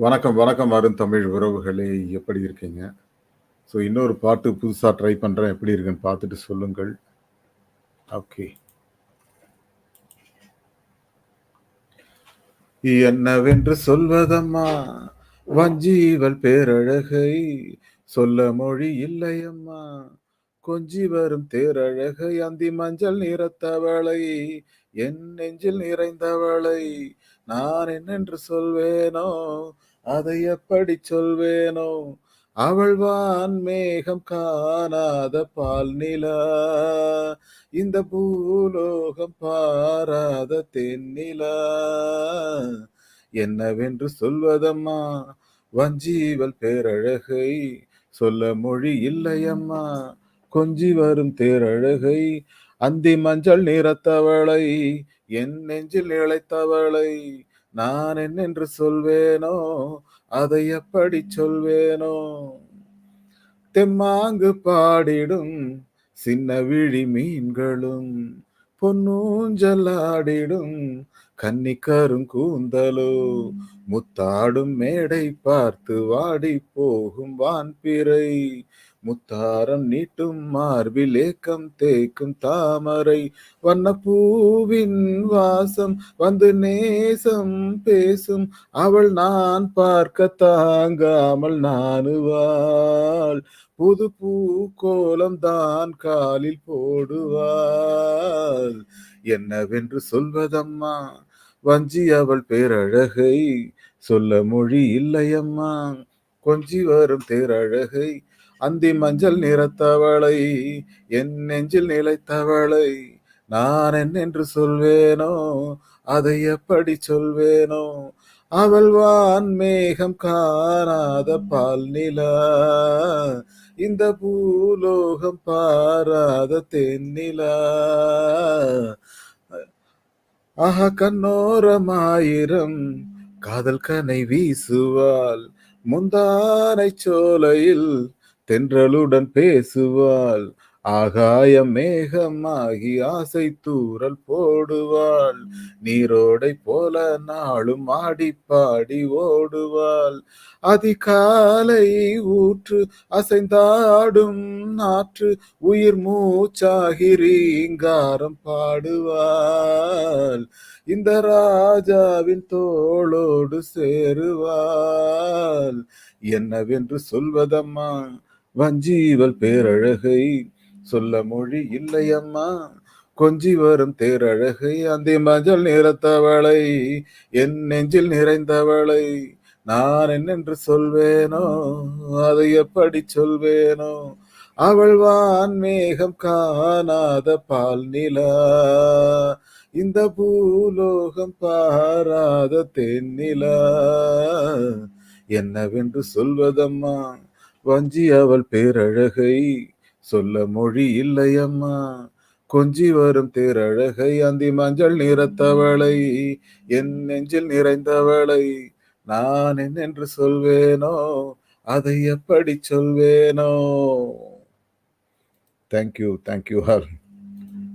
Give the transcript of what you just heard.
வணக்கம், வணக்கம் அருந்தமிழ் உறவுகளே! எப்படி இருக்கீங்க? ஸோ இன்னொரு பாட்டு புதுசா ட்ரை பண்றேன். எப்படி இருக்குன்னு பார்த்துட்டு சொல்லுங்கள். ஓகே. என்னவென்று சொல்வதம்மா வஞ்சி இவள் பேரழகை, சொல்ல மொழி இல்லையம்மா கொஞ்சி வரும் தேரழகை, அந்தி மஞ்சள் நிறத்தவளை, என் நெஞ்சில் நிறைந்தவளை, நான் என்னென்று சொல்வேனோ அதை எப்படி சொல்வேனோ, அவள் வான் மேகம் காணாத பால் நிலா, இந்த பூலோகம் பாராத தென்னிலா, என்னவென்று சொல்வதம்மா வஞ்சிவள் பேரழகை, சொல்ல மொழி இல்லையம்மா கொஞ்சி வரும் தேரழகை, அந்தி மஞ்சள் நிறத்தவளை, என் நெஞ்சில் இளைத்தவளை, நான் என்னென்று சொல்வேனோ அதை எப்படி சொல்வேனோ, தெம்மாங்கு பாடிடும் சின்ன விழி மீன்களும், பொன்னூஞ்சலாடிடும் கன்னி கருங்கூந்தலோ, முத்தாடும் மேடை பார்த்து வாடி போகும் வான்பிறை, முத்தாரம் நீட்டும் மார்பில் ஏக்கம் தேய்க்கும் தாமரை, வண்ணப்பூவின் வாசம் வந்து நேசம் பேசும், அவள் நான் பார்க்க தாங்காமல் நாணுவாள், புது பூ கோலம் தான் காலில் போடுவாள், என்னவென்று சொல்வதம்மா வஞ்சி அவள் பேரழகை, சொல்ல மொழி இல்லையம்மா கொஞ்சி வரும் தேரழகை, அந்தி மஞ்சள் நிறத்தவளை, என் நெஞ்சில் நிலைத்தவளை, நான் என்னென்று சொல்வேனோ அதை எப்படி சொல்வேனோ, அவள் வான் மேகம் காணாத பால் நிலா, இந்த பூலோகம் பாராத தென்னிலா, ஆஹா கண்ணோரமாயிரம் காதல் கனை வீசுவாள், முந்தானை சோலையில் தென்றலுடன் பேசுவாள், ஆகாயம் மேகமாகி ஆசை தூறல் போடுவாள், நீரோடை போல நாளும் ஆடி பாடி ஓடுவாள், அதிகாலை ஊற்று அசைந்தாடும் நாற்று உயிர் மூச்சாகி ரீங்காரம் பாடுவாள், இந்த ராஜாவின் தோளோடு சேருவாள், என்னவென்று சொல்வதம்மா வஞ்சிவள் பேரழகை, சொல்ல மொழி இல்லையம்மா கொஞ்சி வரும் தேரழகை, அந்த மஞ்சள் நிறத்தவளை, என் நெஞ்சில் நிறைந்தவளை, நான் என்னென்று சொல்வேனோ அதை எப்படி சொல்வேனோ, அவள் வான் மேகம் காணாத பால் நிலா, இந்த பூலோகம் பாராத தென்னிலா, என்னவென்று சொல்வதம்மா வஞ்சி அவள் பேரழகை, சொல்ல மொழி இல்லையம்மா கொஞ்சி வரும் தேரழகை, அந்தி மஞ்சள் நிறத்தவளை, என் நெஞ்சில் நிறைந்தவளை, நான் என்னென்று சொல்வேனோ அதை எப்படி சொல்வேனோ. Thank you all.